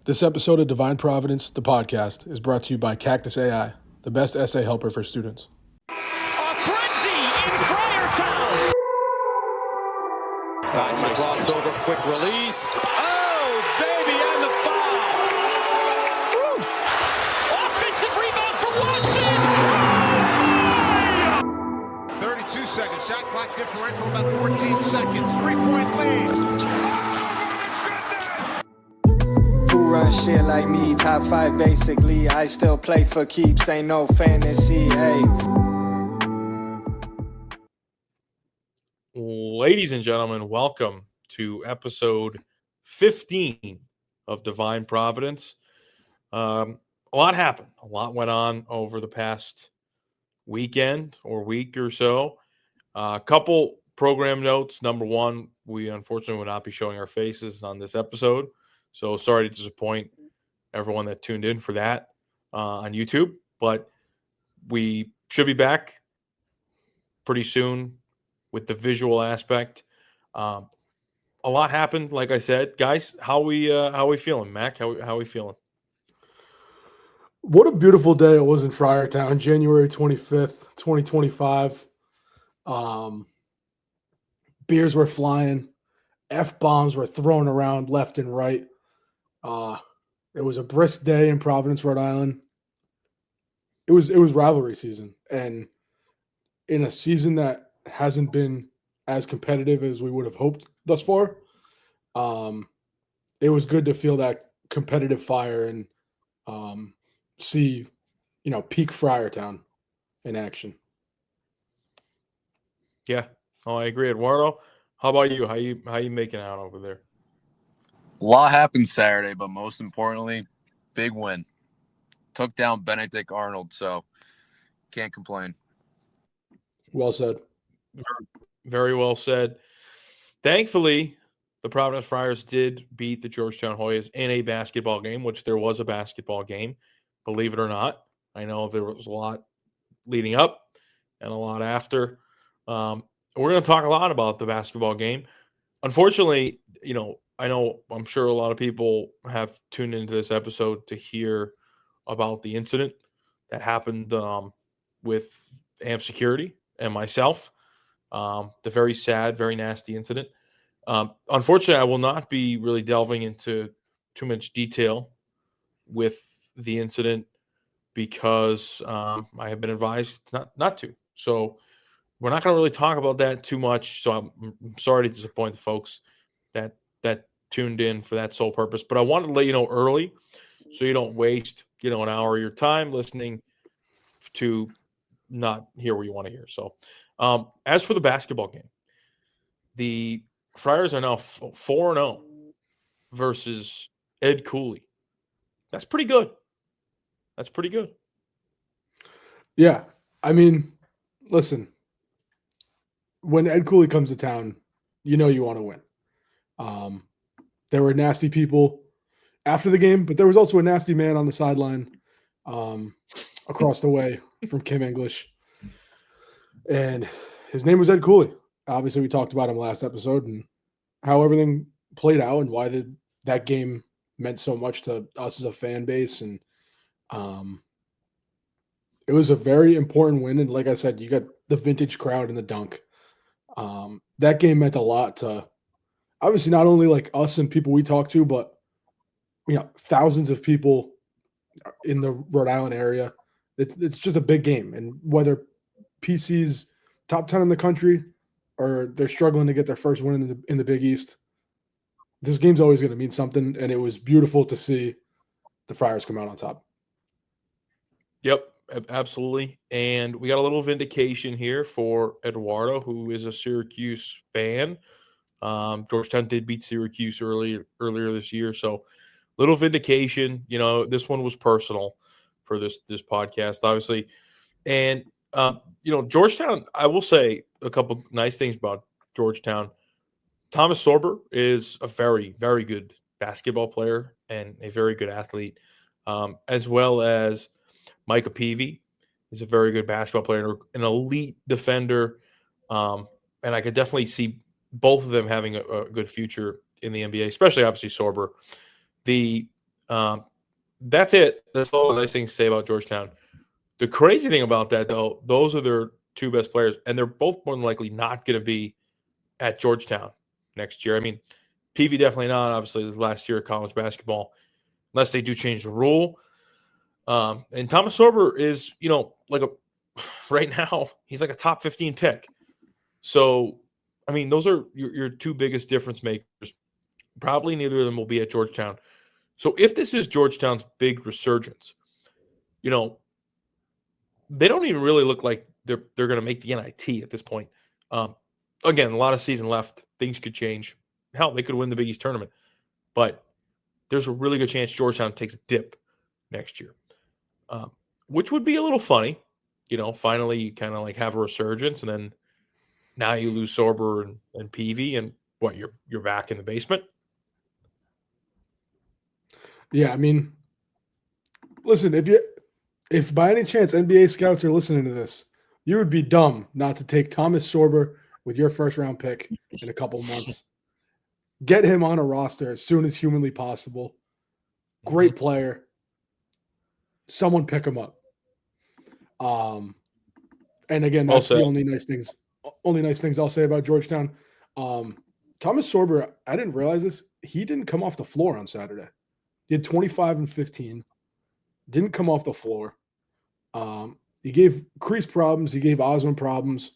This episode of Divine Providence, the podcast, is brought to you by Cactus AI, the best essay helper for students. A frenzy in Friartown. Crossover, quick release. Oh, baby, and the foul. Woo. Offensive rebound for Watson. 32 seconds. Shot clock differential about 14 seconds. 3-point lead. Run shit like me, top 5 basically. I still play for keeps, ain't no fantasy. Hey. Ladies and gentlemen, welcome to episode 15 of Divine Providence. A lot happened. A lot went on over the past weekend or week or so. A couple program notes. Number one, we unfortunately will not be showing our faces on this episode. So sorry to disappoint everyone that tuned in for that on YouTube. But we should be back pretty soon with the visual aspect. A lot happened, like I said. Guys, how we feeling? Mac, how we feeling? What a beautiful day it was in Friartown, January 25th, 2025. Beers were flying. F-bombs were thrown around left and right. It was a brisk day in Providence, Rhode Island. It was rivalry season, and in a season that hasn't been as competitive as we would have hoped thus far, it was good to feel that competitive fire and see, peak Friartown in action. Yeah, I agree. Eduardo, how about you? How you making out over there? A lot happened Saturday, but most importantly, big win. Took down Benedict Arnold, so can't complain. Well said. Very well said. Thankfully, the Providence Friars did beat the Georgetown Hoyas in a basketball game, which there was a basketball game, believe it or not. I know there was a lot leading up and a lot after. We're going to talk a lot about the basketball game. Unfortunately, I'm sure a lot of people have tuned into this episode to hear about the incident that happened with AMP Security and myself. The very sad, very nasty incident. Unfortunately, I will not be really delving into too much detail with the incident because I have been advised not to. So we're not going to really talk about that too much. So I'm sorry to disappoint the folks that tuned in for that sole purpose. But I wanted to let you know early so you don't waste, an hour of your time listening to not hear what you want to hear. So as for the basketball game, the Friars are now 4-0 versus Ed Cooley. That's pretty good. Yeah. I mean, listen, when Ed Cooley comes to town, you want to win. There were nasty people after the game, but there was also a nasty man on the sideline across the way from Kim English. And his name was Ed Cooley. Obviously, we talked about him last episode and how everything played out and why that game meant so much to us as a fan base. And it was a very important win. And like I said, you got the vintage crowd in the dunk. That game meant a lot to obviously not only like us and people we talk to, but thousands of people in the Rhode Island area. It's just a big game, and whether PC's top 10 in the country or they're struggling to get their first win in the Big East, this game's always going to mean something. And it was beautiful to see the Friars come out on top. Yep, absolutely. And we got a little vindication here for Eduardo, who is a Syracuse fan. Georgetown did beat Syracuse earlier this year, so little vindication. This one was personal for this podcast, obviously. And Georgetown, I will say a couple nice things about Georgetown. Thomas Sorber is a very, very good basketball player and a very good athlete, as well as Micah Peavy is a very good basketball player, an elite defender, and I could definitely see both of them having a good future in the NBA, especially obviously Sorber. The That's it. That's all the nice things to say about Georgetown. The crazy thing about that, though, those are their two best players, and they're both more than likely not going to be at Georgetown next year. I mean, PV definitely not, obviously, the last year of college basketball, unless they do change the rule. And Thomas Sorber is, right now, he's like a top 15 pick. So, I mean, those are your two biggest difference makers. Probably neither of them will be at Georgetown. So if this is Georgetown's big resurgence, they don't even really look like they're going to make the NIT at this point. Again, a lot of season left. Things could change. Hell, they could win the Big East tournament. But there's a really good chance Georgetown takes a dip next year, which would be a little funny. Finally you kind of like have a resurgence, and then now you lose Sorber and Peavy, and what, you're back in the basement. Yeah, I mean, listen, if by any chance NBA scouts are listening to this, you would be dumb not to take Thomas Sorber with your first round pick in a couple months. Get him on a roster as soon as humanly possible. Great player. Someone pick him up. And again, that's the only nice things I'll say about Georgetown. Thomas Sorber, I didn't realize this. He didn't come off the floor on Saturday. He had 25 and 15. Didn't come off the floor. He gave Kreese problems. He gave Osman problems.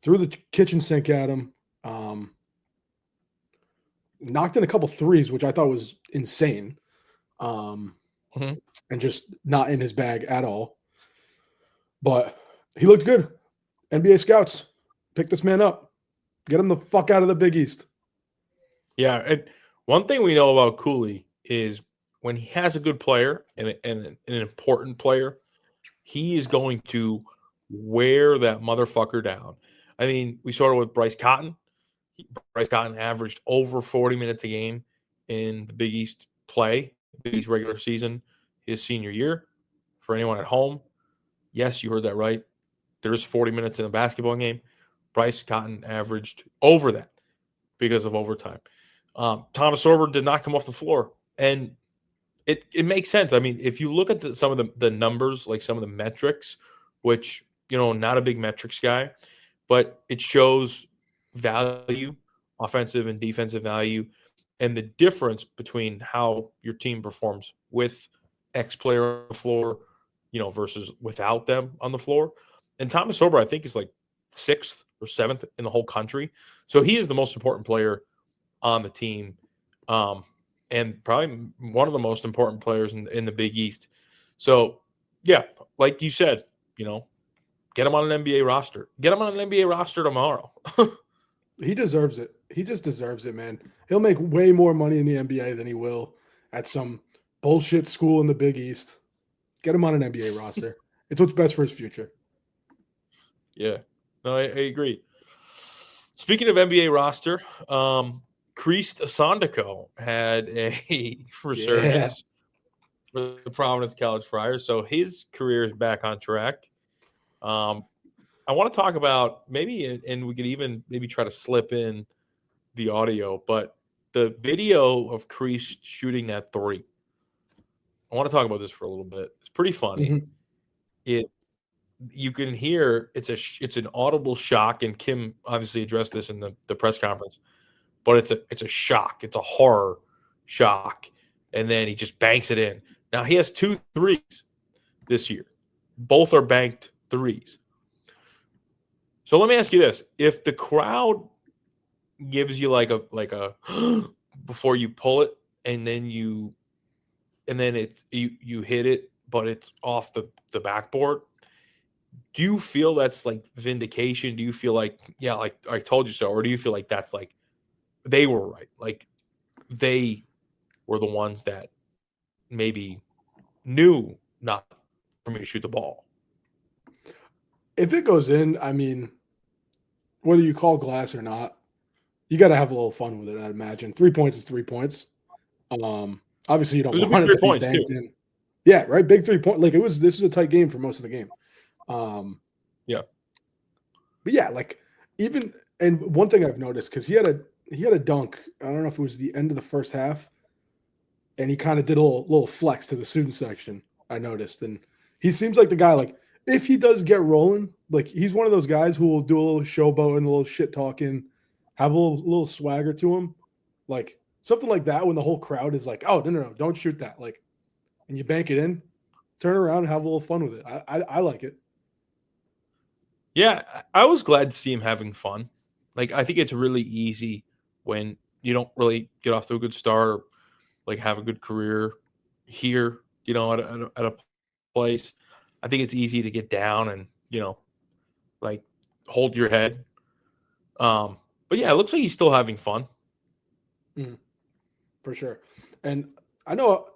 Threw the kitchen sink at him. Knocked in a couple threes, which I thought was insane. And just not in his bag at all. But he looked good. NBA scouts, pick this man up. Get him the fuck out of the Big East. Yeah, and one thing we know about Cooley is when he has a good player and an important player, he is going to wear that motherfucker down. I mean, we started with Bryce Cotton. Bryce Cotton averaged over 40 minutes a game in the Big East play, Big East regular season, his senior year. For anyone at home, yes, you heard that right. There's 40 minutes in a basketball game. Bryce Cotton averaged over that because of overtime. Thomas Sorber did not come off the floor. And it makes sense. I mean, if you look at some of the numbers, like some of the metrics, which, not a big metrics guy, but it shows value, offensive and defensive value, and the difference between how your team performs with X player on the floor, versus without them on the floor. And Thomas Sorber, I think, is like 6th or 7th in the whole country. So he is the most important player on the team. And probably one of the most important players in the Big East. So, yeah, like you said, get him on an NBA roster. Get him on an NBA roster tomorrow. He deserves it. He just deserves it, man. He'll make way more money in the NBA than he will at some bullshit school in the Big East. Get him on an NBA roster. It's what's best for his future. Yeah. No, I agree. Speaking of NBA roster, Kreese Asandiko had a resurgence for the Providence College Friars, so his career is back on track. I want to talk about maybe, and we could even maybe try to slip in the audio, but the video of Kreese shooting that three. I want to talk about this for a little bit. It's pretty funny. You can hear it's an audible shock, and Kim obviously addressed this in the press conference. But it's a shock. It's a horror shock. And then he just banks it in. Now, he has 2 threes this year. Both are banked threes. So let me ask you this. If the crowd gives you like a before you pull it, and then you hit it, but it's off the backboard, do you feel that's like vindication? Do you feel like, yeah, like I told you so? Or do you feel like that's like they were right? Like they were the ones that maybe knew not for me to shoot the ball? If it goes in, I mean, whether you call glass or not, you got to have a little fun with it, I'd imagine. 3 points is 3 points. Obviously, you don't want it to be banked in. Yeah, right? Big 3 point. Like, this was a tight game for most of the game. Yeah. But yeah, like even – and one thing I've noticed, because he had a dunk. I don't know if it was the end of the first half. and he kind of did a little flex to the student section, I noticed. And he seems like the guy, like, if he does get rolling, like, he's one of those guys who will do a little showboating, a little shit talking, have a little swagger to him. Like, something like that when the whole crowd is like, oh, no, don't shoot that. Like, and you bank it in, turn around and have a little fun with it. I like it. Yeah, I was glad to see him having fun. Like, I think it's really easy when you don't really get off to a good start or like have a good career here, at a place. I think it's easy to get down and, like hold your head. But yeah, it looks like he's still having fun. For sure. And I know,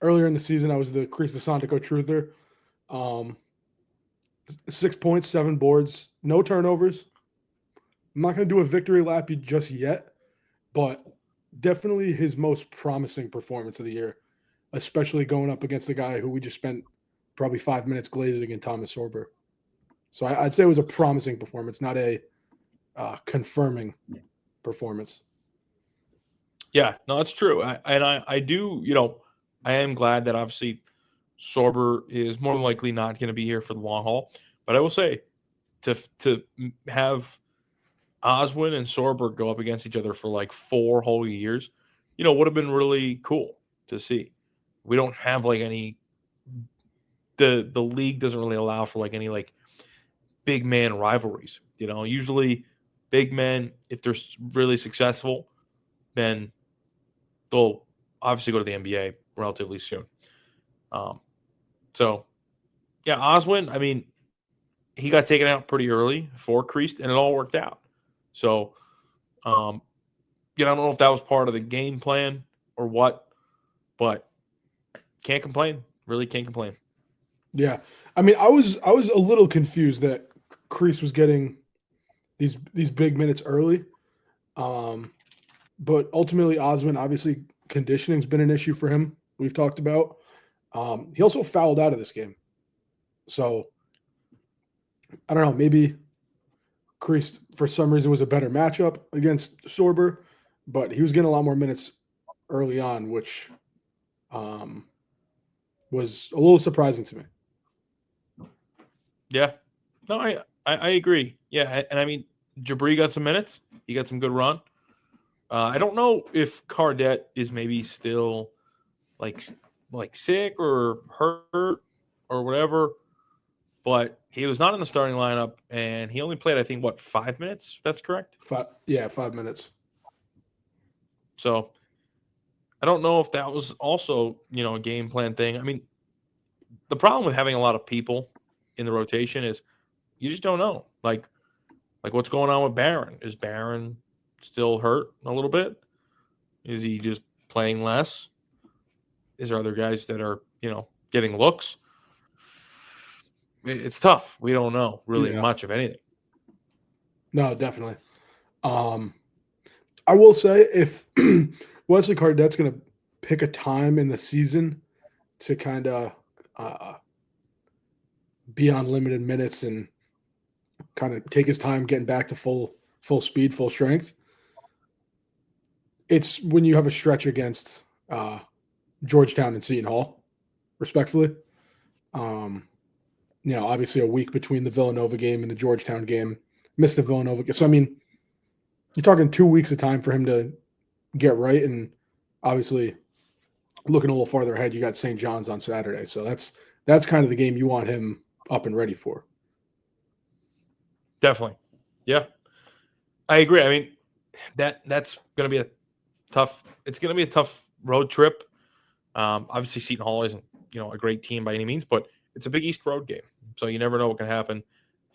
earlier in the season, I was the Chris DeSantico truther. 6 points, 7 boards, no turnovers. I'm not going to do a victory lap just yet, but definitely his most promising performance of the year, especially going up against the guy who we just spent probably 5 minutes glazing in Thomas Sorber. So I'd say it was a promising performance, not a confirming performance. Yeah, no, that's true. I do, I am glad that obviously Sorber is more than likely not going to be here for the long haul. But I will say, to have Oswin and Sorber go up against each other for like 4 whole years, would have been really cool to see. We don't have like any. The league doesn't really allow for like any like big man rivalries. Usually big men, if they're really successful, then they'll obviously go to the NBA relatively soon. So, yeah, Oswin, I mean, he got taken out pretty early for Creased, and it all worked out. So, I don't know if that was part of the game plan or what, but can't complain. Really can't complain. Yeah. I mean, I was a little confused that Crease was getting these big minutes early. But ultimately, Oswin, obviously, conditioning's been an issue for him. We've talked about. He also fouled out of this game. So, I don't know. Maybe Crease, for some reason, was a better matchup against Sorber, but he was getting a lot more minutes early on, which was a little surprising to me. Yeah. No, I agree. Yeah, and I mean, Jabri got some minutes. He got some good run. I don't know if Cardette is maybe still like sick or hurt or whatever, but he was not in the starting lineup, and he only played, I think, 5 minutes? If that's correct? 5 minutes. So I don't know if that was also, a game plan thing. I mean, the problem with having a lot of people in the rotation is you just don't know. Like what's going on with Barron? Is Barron still hurt a little bit? Is he just playing less? Is there other guys that are, getting looks? It's tough. We don't know really much of anything. No, definitely. I will say if Wesley Cardette's going to pick a time in the season to kind of be on limited minutes and kind of take his time getting back to full speed, full strength, it's when you have a stretch against Georgetown and Seton Hall, respectfully. Obviously a week between the Villanova game and the Georgetown game, missed the Villanova game. So, I mean, you're talking 2 weeks of time for him to get right. And obviously looking a little farther ahead, you got St. John's on Saturday. So that's kind of the game you want him up and ready for. Definitely. Yeah. I agree. I mean, that's going to be it's going to be a tough road trip. Obviously Seton Hall isn't, a great team by any means, but it's a Big East road game. So you never know what can happen.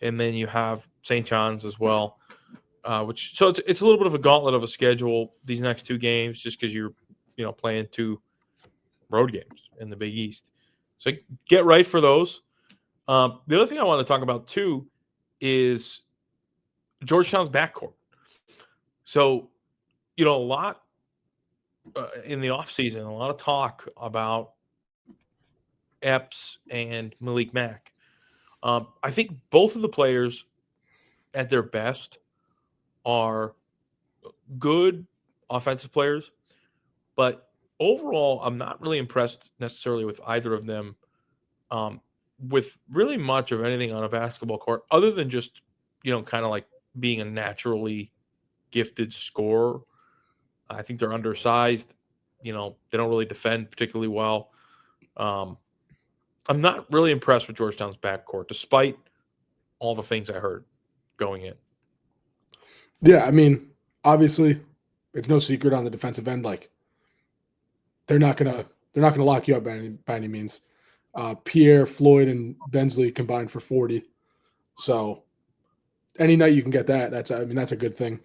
And then you have St. John's as well, it's a little bit of a gauntlet of a schedule, these next 2 games, just because you're, playing 2 road games in the Big East. So get right for those. The other thing I want to talk about too is Georgetown's backcourt. So, a lot in the offseason, a lot of talk about Epps and Malik Mack. I think both of the players at their best are good offensive players, but overall, I'm not really impressed necessarily with either of them with really much of anything on a basketball court other than just, kind of like being a naturally gifted scorer. I think they're undersized. They don't really defend particularly well. I'm not really impressed with Georgetown's backcourt, despite all the things I heard going in. Yeah, I mean, obviously, it's no secret on the defensive end. Like, they're not gonna lock you up by any means. Pierre, Floyd, and Bensley combined for 40. So any night you can get that, that's a good thing.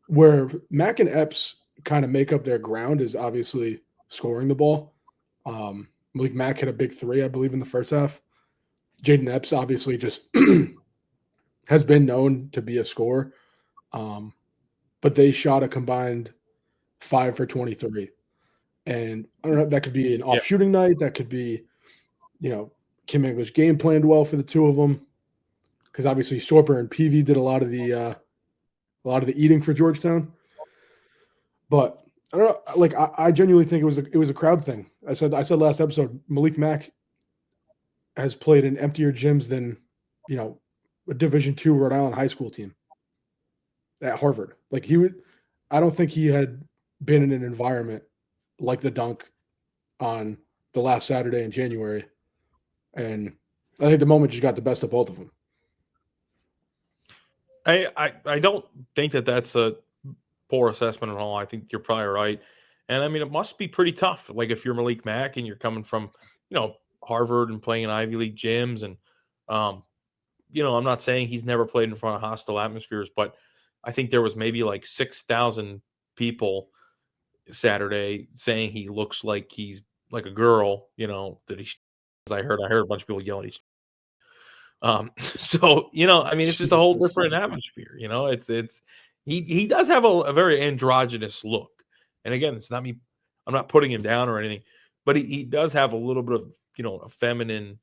Where Mack and Epps kind of make up their ground is obviously scoring the ball. Malik Mack hit a big three, I believe, in the first half. Jaden Epps obviously just has been known to be a scorer. But they shot a combined 5 for 23. And I don't know, that could be an off shooting night. That could be, Kim English game planned well for the two of them. Because obviously Sorper and Peavy did a lot of the eating for Georgetown. But I don't know, like I genuinely think it was a crowd thing. I said last episode, Malik Mack has played in emptier gyms than, a Division II Rhode Island high school team at Harvard. Like I don't think he had been in an environment like the dunk on the last Saturday in January. And I think the moment just got the best of both of them. I don't think that that's a poor assessment at all. I think you're probably right. And I mean, it must be pretty tough. Like if you're Malik Mack and you're coming from, Harvard and playing in Ivy League gyms. And, I'm not saying he's never played in front of hostile atmospheres, but I think there was maybe like 6,000 people Saturday saying he looks like he's like a girl, that he, I heard a bunch of people yelling. So, I mean, it's just a whole different atmosphere, it's he does have a very androgynous look. And again, it's not me, I'm not putting him down or anything, but he does have a little bit of, a feminine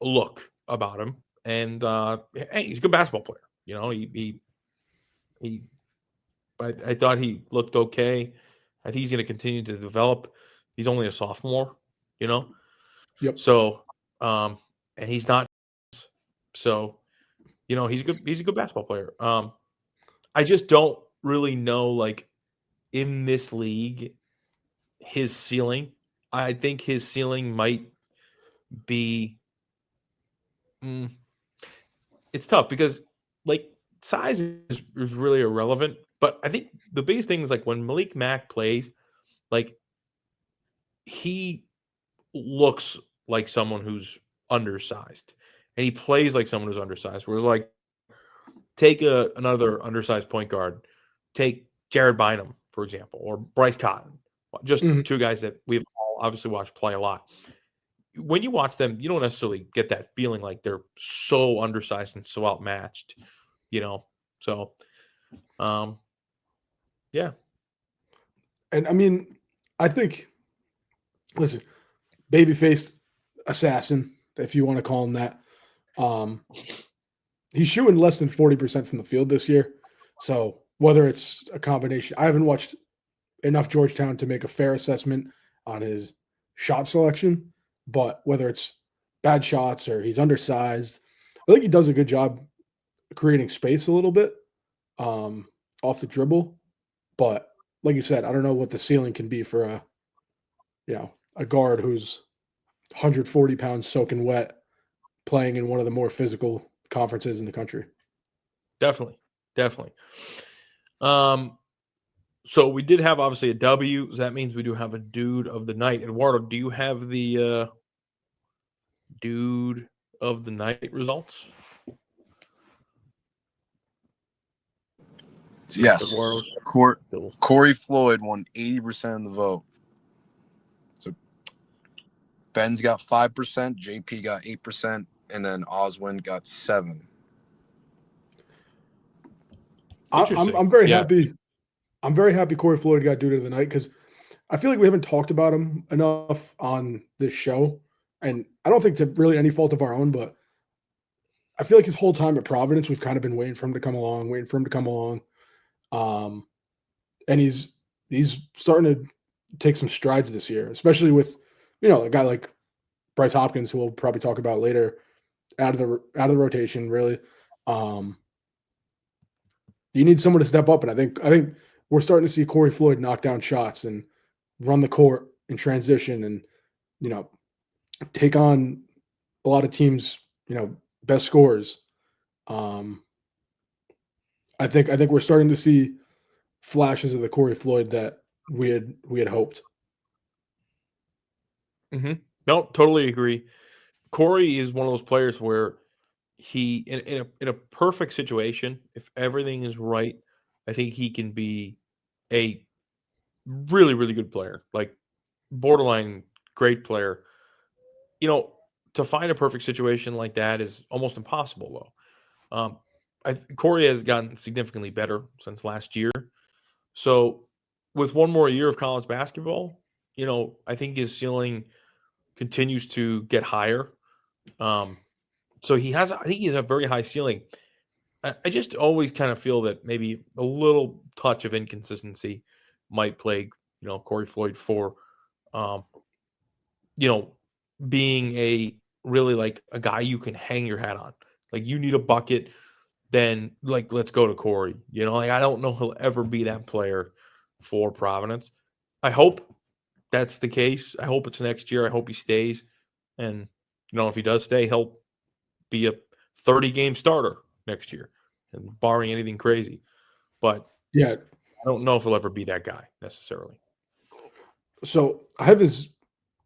look about him. And hey, he's a good basketball player. I thought he looked okay. I think he's going to continue to develop. He's only a sophomore, Yep. So, and he's not. So, he's a good basketball player. I just don't really know, like, in this league, his ceiling. I think his ceiling might be. It's tough because, like, size is really irrelevant. But I think the biggest thing is, like, when Malik Mack plays, like, he looks like someone who's undersized. And he plays like someone who's undersized. Whereas, like, take another undersized point guard. Take Jared Bynum, for example, or Bryce Cotton. Just two guys that we've all obviously watched play a lot. When you watch them, you don't necessarily get that feeling like they're so undersized and so outmatched, So, yeah. And I mean, I think, listen, babyface assassin, if you want to call him that. He's shooting less than 40% from the field this year. So whether it's a combination, I haven't watched enough Georgetown to make a fair assessment on his shot selection, but whether it's bad shots or he's undersized, I think he does a good job creating space a little bit off the dribble. But like you said, I don't know what the ceiling can be for a guard who's 140 pounds soaking wet playing in one of the more physical conferences in the country. Definitely. So we did have obviously a W. So that means we do have a dude of the night. Eduardo, do you have the dude of the night results? Yes. Corey Floyd won 80% of the vote. So Ben's got 5%, JP got 8%, and then Oswin got 7%. I'm very happy. I'm very happy Corey Floyd got dude of the night because I feel like we haven't talked about him enough on this show. And I don't think it's really any fault of our own, but I feel like his whole time at Providence, we've kind of been waiting for him to come along. And he's starting to, take some strides this year, especially with, a guy like Bryce Hopkins, who we'll probably talk about later, out of the rotation. Really, you need someone to step up, and I think we're starting to see Corey Floyd knock down shots and run the court in transition, and take on a lot of teams, best scorers. I think we're starting to see flashes of the Corey Floyd that we had hoped. Mm-hmm. No, totally agree. Corey is one of those players where he, in a perfect situation, if everything is right, I think he can be a really, really good player, like borderline great player. To find a perfect situation like that is almost impossible, though. Corey has gotten significantly better since last year. So, with one more year of college basketball, I think his ceiling continues to get higher. So I think he has a very high ceiling. I just always kind of feel that maybe a little touch of inconsistency might plague, Corey Floyd for, um, being a really like a guy you can hang your hat on. Like you need a bucket, then like let's go to Corey. I don't know he'll ever be that player for Providence. I hope that's the case. I hope it's next year. I hope he stays. And if he does stay, he'll be a 30-game starter next year, and barring anything crazy. But yeah, I don't know if he'll ever be that guy necessarily. So I have his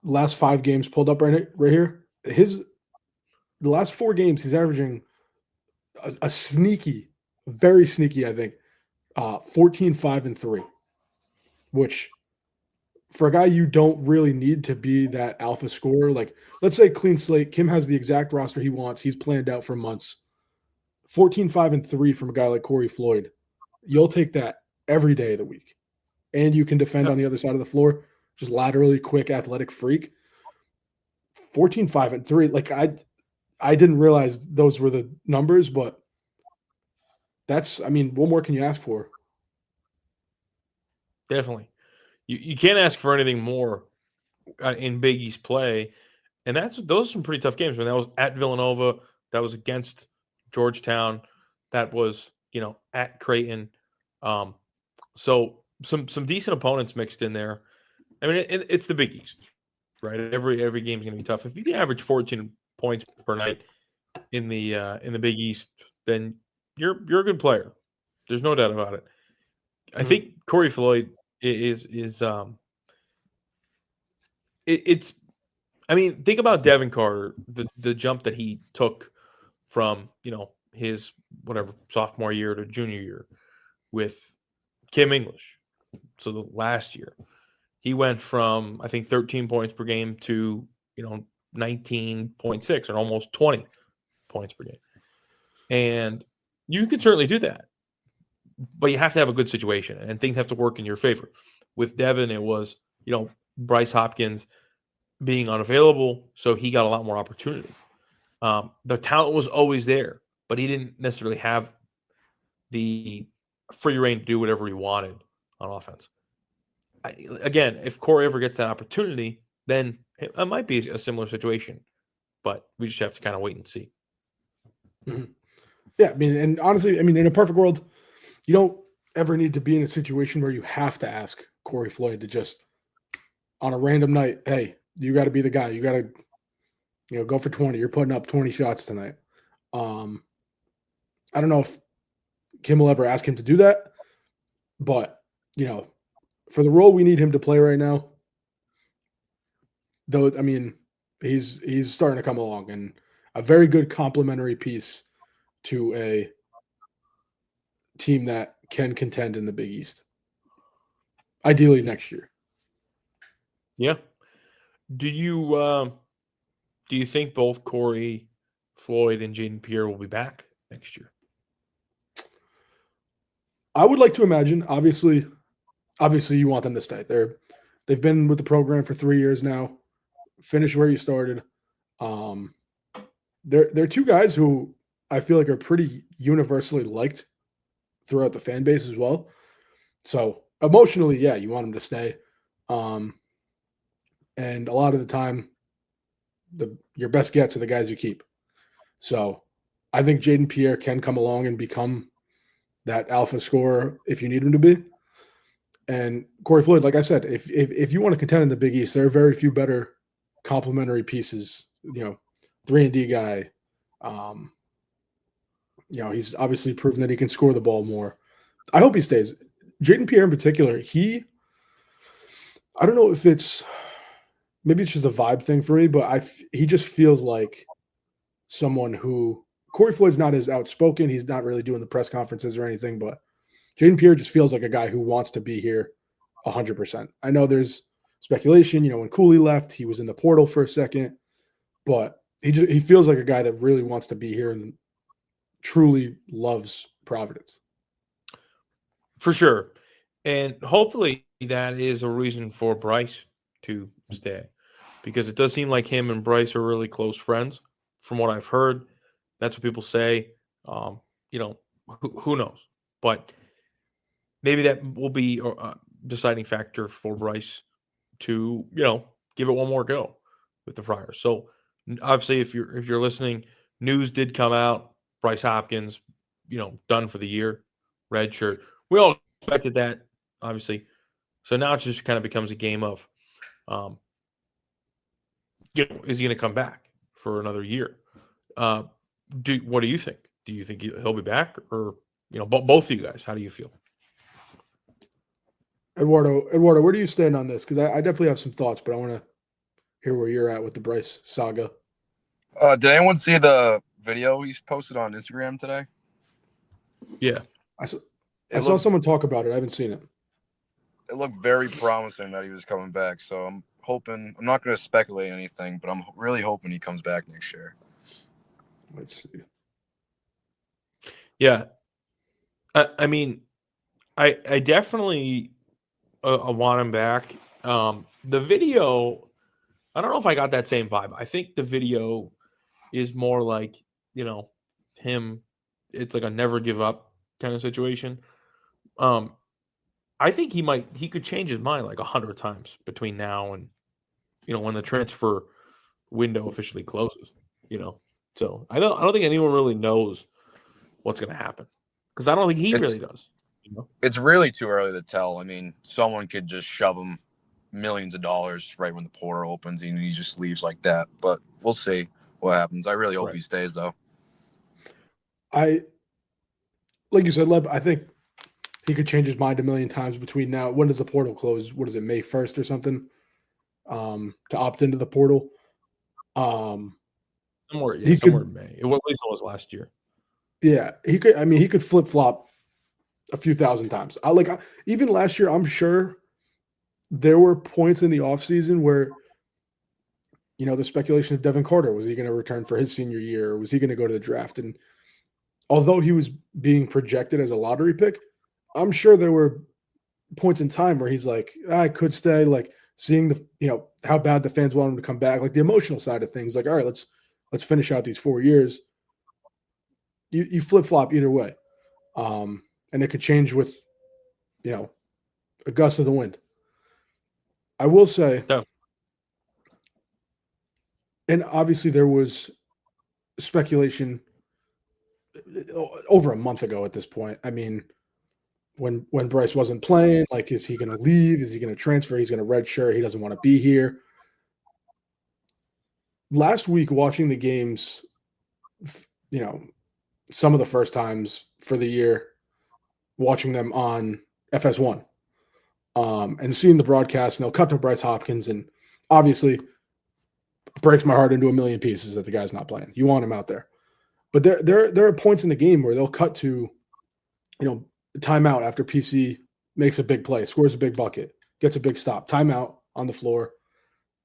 last 5 games pulled up right here. The last 4 games, he's averaging a sneaky, very sneaky, I think, 14, 5, and 3, which for a guy you don't really need to be that alpha scorer. Like, let's say clean slate, Kim has the exact roster he wants. He's planned out for months. 14, 5, and 3 from a guy like Corey Floyd. You'll take that every day of the week. And you can defend on the other side of the floor. Just laterally quick, athletic freak. 14, 5, and 3. Like, I didn't realize those were the numbers, but what more can you ask for? Definitely. You can't ask for anything more in Big East play. And those are some pretty tough games. I mean, that was at Villanova. That was against Georgetown. That was, at Creighton. So some decent opponents mixed in there. I mean, it's the Big East, right? Every game is going to be tough. If you can average 14 points per night in the Big East, then you're a good player. There's no doubt about it. I think Corey Floyd it's. I mean, think about Devin Carter, the jump that he took from his sophomore year to junior year with Kim English. So the last year, he went from I think 13 points per game to 19.6 or almost 20 points per game, and you can certainly do that. But you have to have a good situation, and things have to work in your favor. With Devin, it was, Bryce Hopkins being unavailable, so he got a lot more opportunity. The talent was always there, but he didn't necessarily have the free reign to do whatever he wanted on offense. Again, if Corey ever gets that opportunity, then it might be a similar situation, but we just have to kind of wait and see. Mm-hmm. Yeah, I mean, and honestly, in a perfect world, you don't ever need to be in a situation where you have to ask Corey Floyd to just, on a random night, hey, you got to be the guy. You got to, go for 20. You're putting up 20 shots tonight. I don't know if Kim will ever ask him to do that, but, for the role we need him to play right now, though, he's starting to come along, and a very good complementary piece to a team that can contend in the Big East. Ideally next year. Yeah. Do you think both Corey Floyd and Jaden Pierre will be back next year? I would like to imagine. Obviously you want them to stay. They've been with the program for 3 years now. Finish where you started. They're 2 guys who I feel like are pretty universally liked throughout the fan base as well. So emotionally, yeah, you want them to stay. And a lot of the time, your best gets are the guys you keep. So I think Jaden Pierre can come along and become that alpha scorer if you need him to be. And Corey Floyd, like I said, if you want to contend in the Big East, there are very few better complementary pieces. 3-and-D guy. He's obviously proven that he can score the ball more. I hope he stays. Jaden Pierre in particular, I don't know if maybe it's just a vibe thing for me, but he just feels like someone who Corey Floyd's not as outspoken. He's not really doing the press conferences or anything, but Jaden Pierre just feels like a guy who wants to be here 100%. I know there's speculation, when Cooley left, he was in the portal for a second, but he feels like a guy that really wants to be here and truly loves Providence. For sure. And hopefully that is a reason for Bryce to stay, because it does seem like him and Bryce are really close friends from what I've heard. That's what people say. Who knows? But maybe that will be a deciding factor for Bryce to, give it one more go with the Friars. So obviously if you're listening, news did come out. Bryce Hopkins, done for the year, red shirt. We all expected that, obviously. So now it just kind of becomes a game of, is he going to come back for another year? What do you think? Do you think he'll be back, or both of you guys? How do you feel? Eduardo, where do you stand on this? Because I definitely have some thoughts, but I want to hear where you're at with the Bryce saga. Did anyone see the video he's posted on Instagram today? Yeah. I saw someone talk about it. I haven't seen it. It looked very promising that he was coming back. So I'm hoping – I'm not going to speculate anything, but I'm really hoping he comes back next year. Let's see. Yeah. I mean, I definitely want him back. The video, I don't know if I got that same vibe. I think the video is more like, him. It's like a never give up kind of situation. I think he could change his mind like 100 times between now and, when the transfer window officially closes, So I don't think anyone really knows what's going to happen, because I don't think he really does. It's really too early to tell. I mean, someone could just shove him millions of dollars right when the portal opens and he just leaves like that. But we'll see what happens. I really hope he stays, though. Like you said, Leb, I think he could change his mind a million times between now. When does the portal close? What is it, May 1st or something? To opt into the portal. Somewhere in May. At least it was last year. Yeah, he could. I mean, he could flip flop a few thousand times. Even last year, I'm sure there were points in the offseason where, the speculation of Devin Carter, was he going to return for his senior year, or was he going to go to the draft? And although he was being projected as a lottery pick, I'm sure there were points in time where he's like, I could stay, like seeing how bad the fans want him to come back, like the emotional side of things, like, all right, let's finish out these 4 years. You flip-flop either way. And it could change with, a gust of the wind. I will say, and obviously there was speculation over a month ago at this point. I mean, when Bryce wasn't playing, like, is he going to leave? Is he going to transfer? He's going to redshirt. He doesn't want to be here. Last week, watching the games, some of the first times for the year, watching them on FS1, and seeing the broadcast, and they'll cut to Bryce Hopkins, and obviously breaks my heart into a million pieces that the guy's not playing. You want him out there. But there are points in the game where they'll cut to, timeout after PC makes a big play, scores a big bucket, gets a big stop, timeout on the floor.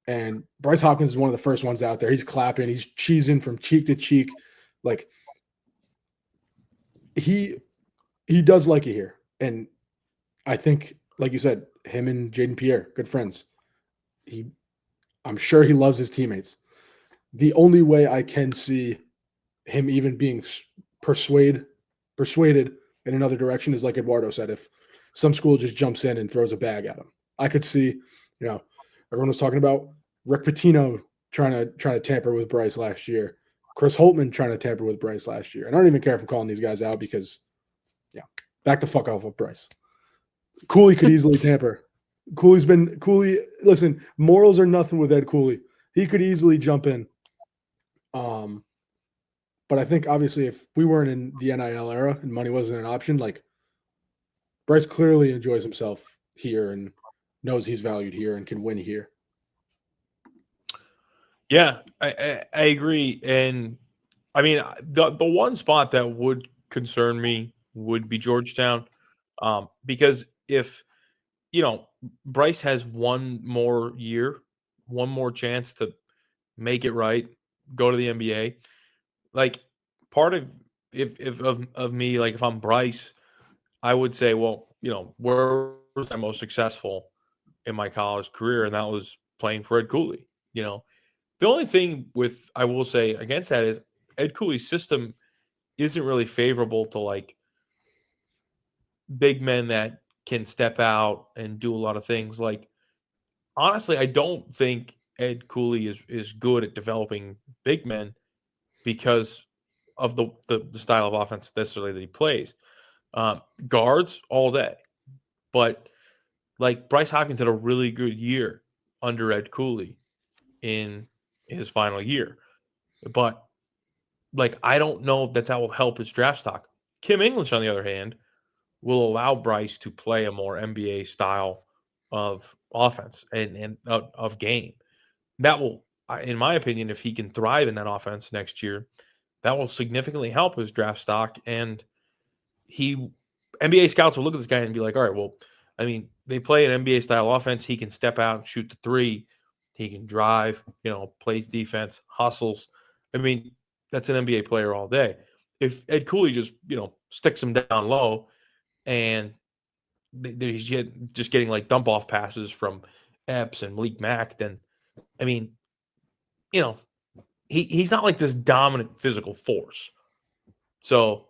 And Bryce Hopkins is one of the first ones out there. He's clapping, he's cheesing from cheek to cheek. Like, he does like it here. And I think, like you said, him and Jaden Pierre, good friends. I'm sure he loves his teammates. The only way I can see him even being persuaded in another direction is, like Eduardo said, if some school just jumps in and throws a bag at him. I could see, You know, everyone was talking about Rick Pitino trying to tamper with Bryce last year. Chris Holtman trying to tamper with Bryce last year. And I don't even care if I'm calling these guys out because, yeah, back the fuck off of Bryce. Cooley could easily tamper. Cooley. Listen, morals are nothing with Ed Cooley. He could easily jump in. But I think obviously if we weren't in the NIL era and money wasn't an option, like Bryce clearly enjoys himself here and knows he's valued here and can win here. Yeah, I agree. And I mean, the one spot that would concern me would be Georgetown, because if Bryce has one more year, one more chance to make it right, go to the NBA. Like part of if of me, like if I'm Bryce, I would say, well, where was I most successful in my college career, and that was playing for Ed Cooley. The only thing I will say against that is Ed Cooley's system isn't really favorable to like big men that can step out and do a lot of things. Like honestly, I don't think Ed Cooley is good at developing big men because of the style of offense necessarily that he plays. Guards all day, but like Bryce Hopkins had a really good year under Ed Cooley in his final year, but like I don't know that will help his draft stock. Kim English, on the other hand, will allow Bryce to play a more NBA style of offense and of game. That will, in my opinion, if he can thrive in that offense next year, that will significantly help his draft stock. And NBA scouts will look at this guy and be like, all right, well, I mean, they play an NBA style offense. He can step out and shoot the three. He can drive, plays defense, hustles. I mean, that's an NBA player all day. If Ed Cooley just, sticks him down low and he's just getting like dump off passes from Epps and Malik Mack, then, I mean, he's not like this dominant physical force. So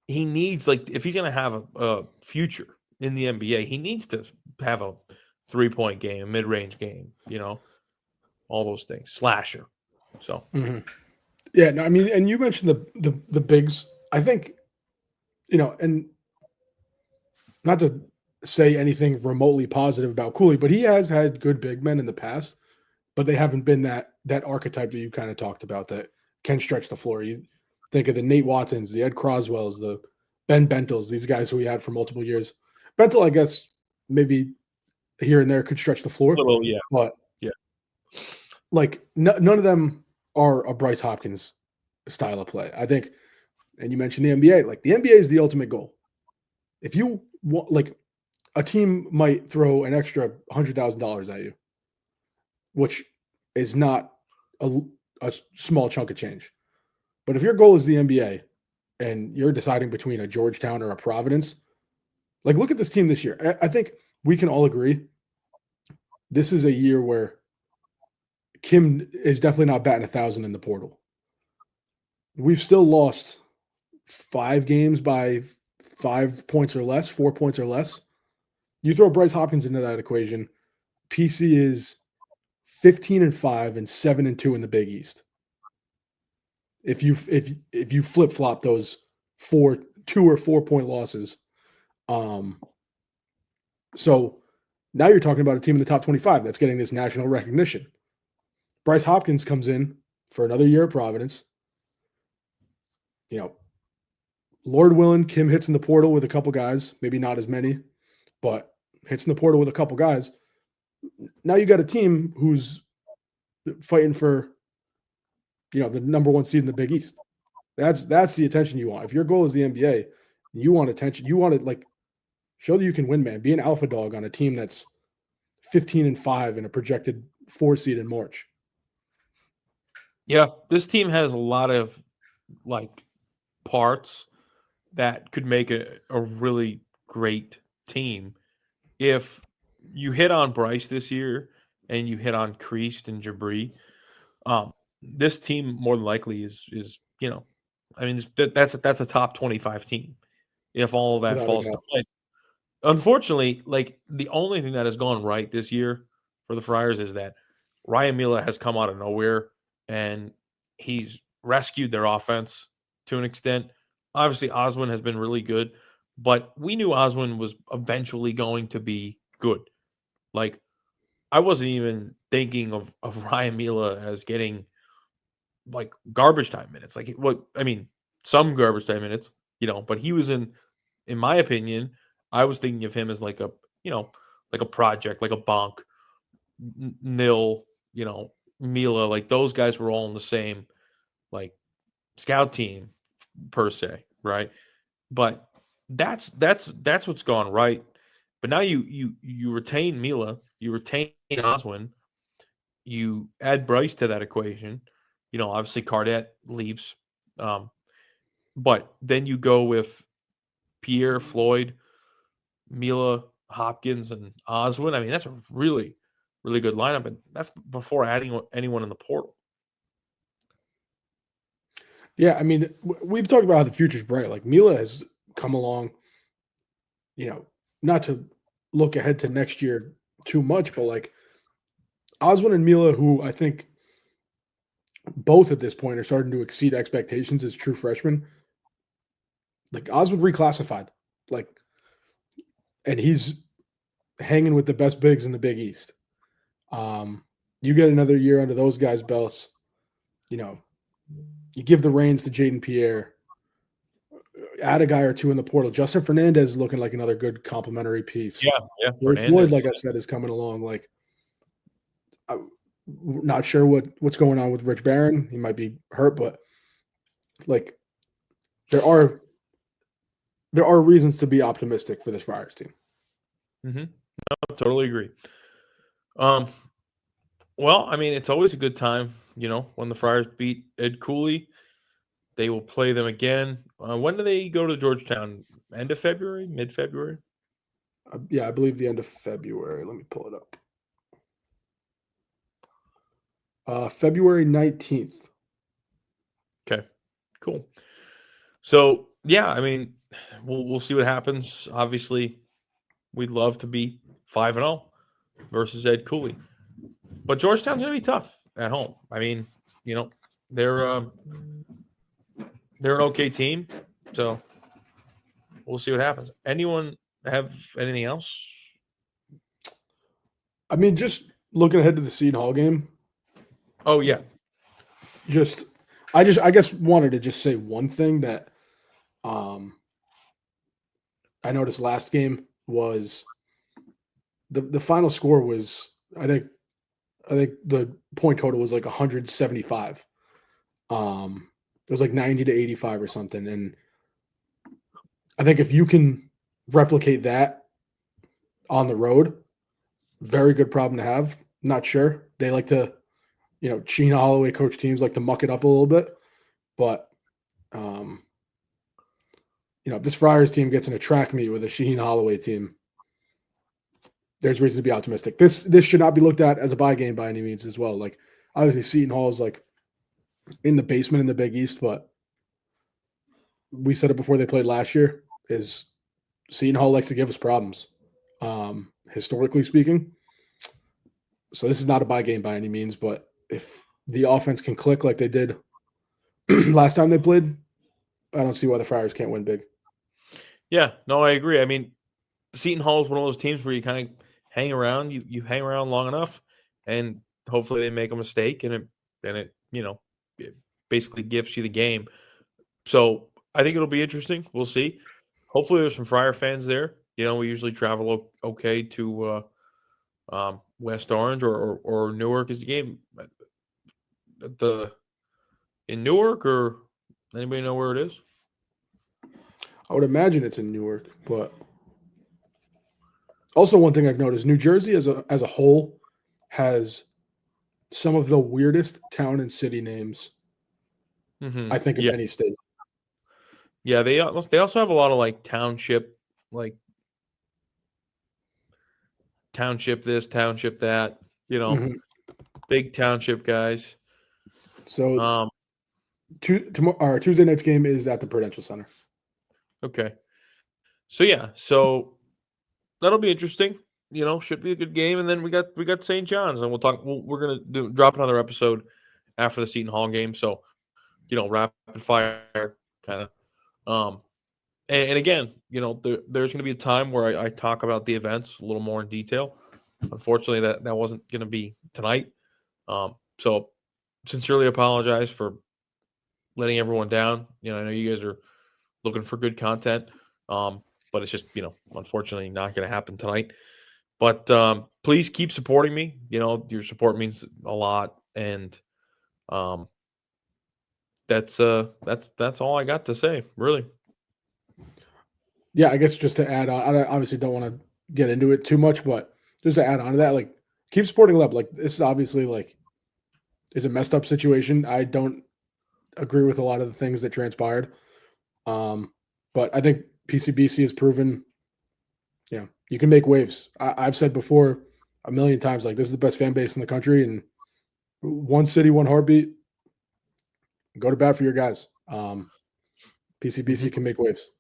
he needs, like, if he's going to have a future in the NBA, he needs to have a 3-point game, a mid-range game, all those things, slasher. So, Yeah, no, I mean, and you mentioned the bigs. I think, and not to say anything remotely positive about Cooley, but he has had good big men in the past, but they haven't been that archetype that you kind of talked about that can stretch the floor. You think of the Nate Watsons, the Ed Croswells, the Ben Bentles, these guys who we had for multiple years. Bentel, I guess, maybe here and there could stretch the floor. Yeah. But yeah, like none of them are a Bryce Hopkins style of play. I think, and you mentioned the NBA, like the NBA is the ultimate goal. If you want, like a team might throw an extra $100,000 at you, which is not a small chunk of change. But if your goal is the NBA and you're deciding between a Georgetown or a Providence, like look at this team this year. I think we can all agree this is a year where Kim is definitely not batting 1,000 in the portal. We've still lost 5 games by 5 points or less, 4 points or less. You throw Bryce Hopkins into that equation, PC is 15-5 and 7-2 in the Big East. If you flip flop those 2 or 4 point losses, so now you're talking about a team in the top 25 that's getting this national recognition. Bryce Hopkins comes in for another year at Providence. Lord willing, Kim hits in the portal with a couple guys, maybe not as many, but hits in the portal with a couple guys. Now you got a team who's fighting for, the number 1 seed in the Big East. That's the attention you want. If your goal is the NBA, you want attention. You want to like show that you can win, man. Be an alpha dog on a team that's 15-5 and a projected 4 seed in March. Yeah, this team has a lot of like parts that could make a really great team. If you hit on Bryce this year and you hit on Kreist and Jabri, this team more than likely is I mean that's a top 25 team if all of that falls into place. unfortunately, like the only thing that has gone right this year for the Friars is that Ryan Mila has come out of nowhere and he's rescued their offense to an extent. Obviously, Oswin has been really good, but we knew Oswin was eventually going to be good. Like, I wasn't even thinking of Ryan Mila as getting like garbage time minutes. Like, what I mean, some garbage time minutes, but he was in my opinion, I was thinking of him as like a, like a project, like a Bonk, Nil, Mila, like those guys were all in the same like scout team per se, right? But that's what's gone right. But now you retain Mila, you retain Oswin, you add Bryce to that equation. Obviously Cardette leaves, but then you go with Pierre, Floyd, Mila, Hopkins, and Oswin. I mean, that's a really, really good lineup, and that's before adding anyone in the portal. Yeah, I mean, we've talked about how the future's bright. Like Mila has come along, not to look ahead to next year too much, but like Oswin and Mila, who I think both at this point are starting to exceed expectations as true freshmen. Like Oswin reclassified, like, and he's hanging with the best bigs in the Big East. You get another year under those guys' belts, you give the reins to Jaden Pierre, add a guy or two in the portal. Justin Fernandez is looking like another good complementary piece. Yeah. Floyd, like I said, is coming along. Like, I'm not sure what's going on with Rich Barron. He might be hurt, but like there are reasons to be optimistic for this Friars team. Mm-hmm. No, totally agree. Well, I mean, it's always a good time, when the Friars beat Ed Cooley. They will play them again. When do they go to Georgetown? End of February? Mid-February? Yeah, I believe the end of February. Let me pull it up. February 19th. Okay, cool. So, yeah, I mean, we'll see what happens. Obviously, we'd love to be 5-0 versus Ed Cooley. But Georgetown's going to be tough at home. I mean, they're an okay team, so we'll see what happens. Anyone have anything else? I mean, just looking ahead to the Seton Hall game. Oh yeah. I guess wanted to just say one thing that I noticed last game was the final score was I think the point total was like 175. It was like 90 to 85 or something. And I think if you can replicate that on the road, very good problem to have. Not sure. They like to, Sheena Holloway coach teams like to muck it up a little bit. But, if this Friars team gets in a track meet with a Shaheen Holloway team, there's reason to be optimistic. This should not be looked at as a bye game by any means as well. Like, obviously, Seton Hall is like in the basement in the Big East, but we said it before they played last year, is Seton Hall likes to give us problems, historically speaking. So this is not a bye game by any means, but if the offense can click like they did last time they played, I don't see why the Friars can't win big. Yeah, no, I agree. I mean, Seton Hall is one of those teams where you kind of hang around, you hang around long enough, and hopefully they make a mistake, and it basically gives you the game. So I think it'll be interesting. We'll see. Hopefully there's some Friar fans there. We usually travel okay to West Orange or Newark. Is the game in Newark, or anybody know where it is? I would imagine it's in Newark, but also one thing I've noticed, New Jersey as a whole has some of the weirdest town and city names, I think, of any state. Yeah, they also have a lot of like township this, township that, big township guys. So our Tuesday night's game is at the Prudential Center. Okay. So yeah, so that'll be interesting. Should be a good game. And then we got St. John's, and we'll talk. We're gonna drop another episode after the Seton Hall game. So rapid fire kind of. And again, there's going to be a time where I talk about the events a little more in detail. Unfortunately, that wasn't going to be tonight. So sincerely apologize for letting everyone down. I know you guys are looking for good content, but it's just, unfortunately not going to happen tonight. But please keep supporting me. Your support means a lot, and that's all I got to say, really. Yeah, I guess just to add on, I obviously don't want to get into it too much, but just to add on to that, like, keep supporting Leb. Like, this is obviously is a messed up situation. I don't agree with a lot of the things that transpired. But I think PCBC has proven, you can make waves. I've said before a million times, like, this is the best fan base in the country, and one city, one heartbeat. Go to bat for your guys. PCBC can make waves.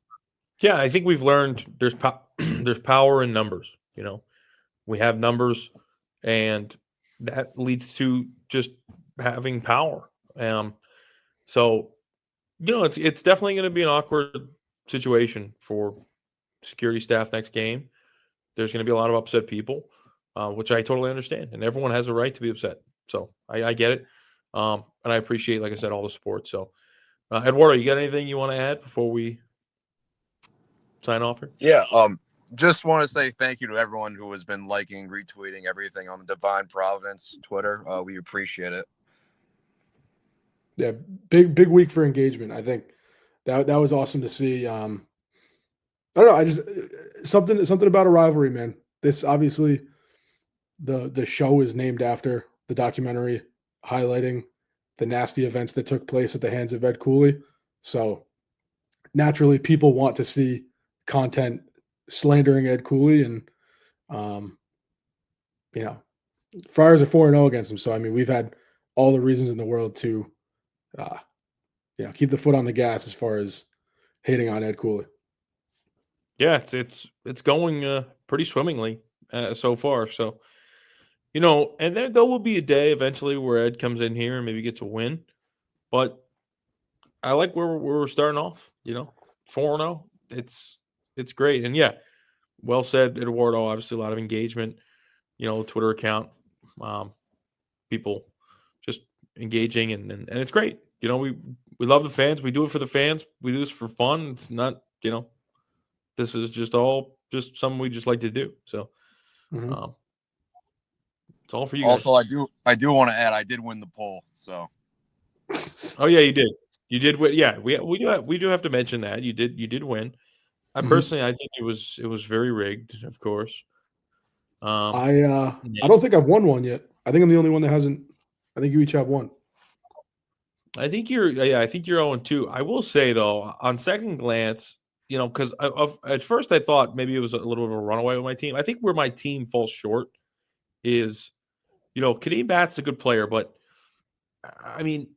Yeah, I think we've learned there's there's power in numbers. We have numbers, and that leads to just having power. So it's definitely going to be an awkward situation for security staff next game. There's going to be a lot of upset people, which I totally understand, and everyone has a right to be upset. So I get it, and I appreciate, like I said, all the support. So, Eduardo, you got anything you want to add before we sign off here? Yeah. Just want to say thank you to everyone who has been liking, retweeting everything on the Divine Providence Twitter. We appreciate it. Yeah, big week for engagement. I think that was awesome to see. I don't know. I just something about a rivalry, man. This obviously the show is named after the documentary highlighting the nasty events that took place at the hands of Ed Cooley. So naturally, people want to see content slandering Ed Cooley, and Friars are 4-0 against him. So I mean, we've had all the reasons in the world to keep the foot on the gas as far as hating on Ed Cooley. Yeah, it's going pretty swimmingly so far. So, and there will be a day eventually where Ed comes in here and maybe gets a win. But I like where we're starting off. 4-0. It's great, and yeah, well said, Eduardo. Obviously, a lot of engagement. Twitter account, people just engaging, and it's great. We love the fans. We do it for the fans. We do this for fun. It's not, this is just something we just like to do. So, it's all for you guys. Also, I do want to add, I did win the poll. So, oh yeah, you did. You did win. Yeah, we do have to mention that you did win. I personally, I think it was very rigged, of course. I don't think I've won one yet. I think I'm the only one that hasn't. I think you each have one. I think you're 0-2. I will say though, on second glance, because at first I thought maybe it was a little bit of a runaway with my team. I think where my team falls short is, Kadeem Bat's a good player, but I mean,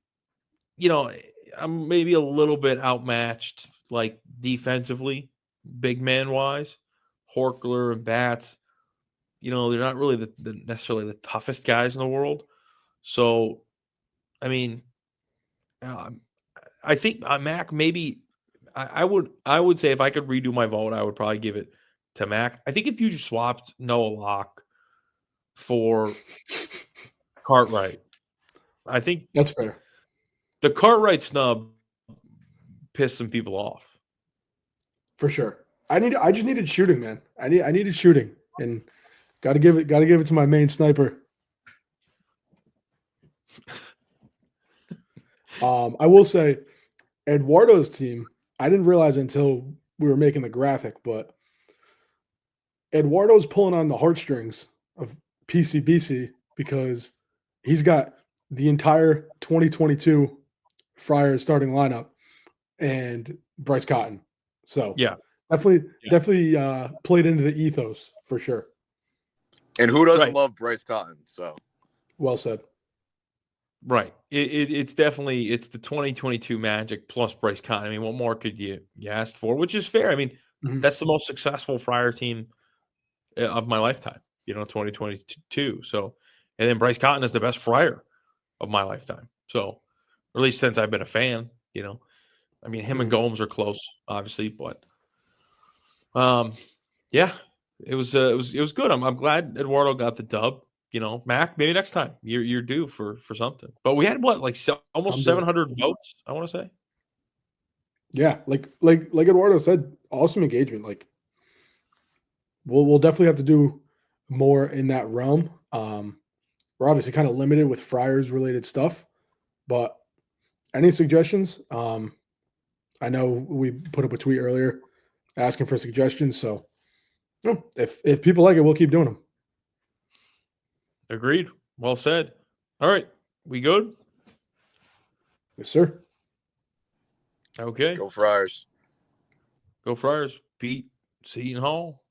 I'm maybe a little bit outmatched, like defensively, big man wise. Horkler and Bats, they're not really the necessarily the toughest guys in the world. So, I mean, I think Mac maybe I would say if I could redo my vote, I would probably give it to Mac. I think if you just swapped Noah Locke for Cartwright, I think that's fair. The Cartwright snub pissed some people off. For sure. I just needed shooting, man. I needed shooting, and got to give it to my main sniper. I will say, Eduardo's team, I didn't realize until we were making the graphic, but Eduardo's pulling on the heartstrings of PCBC because he's got the entire 2022 Friars starting lineup and Bryce Cotton. So yeah, definitely played into the ethos for sure. And who doesn't love Bryce Cotton? So well said. Right. It's definitely the 2022 Magic plus Bryce Cotton. I mean, what more could you ask for? Which is fair. I mean, that's the most successful Friar team of my lifetime, 2022. So, and then Bryce Cotton is the best Friar of my lifetime. So, or at least since I've been a fan, I mean, him and Gomes are close, obviously, but yeah, it was good. I'm glad Eduardo got the dub. Mac, maybe next time you're due for something. But we had almost 700 votes, I want to say. Yeah, like Eduardo said, awesome engagement. Like, we'll definitely have to do more in that realm. We're obviously kind of limited with Friars related stuff, but any suggestions? I know we put up a tweet earlier asking for suggestions, so if people like it, we'll keep doing them. Agreed. Well said. All right, we good? Yes, sir. Okay. Go Friars. Go Friars. Beat Seton Hall.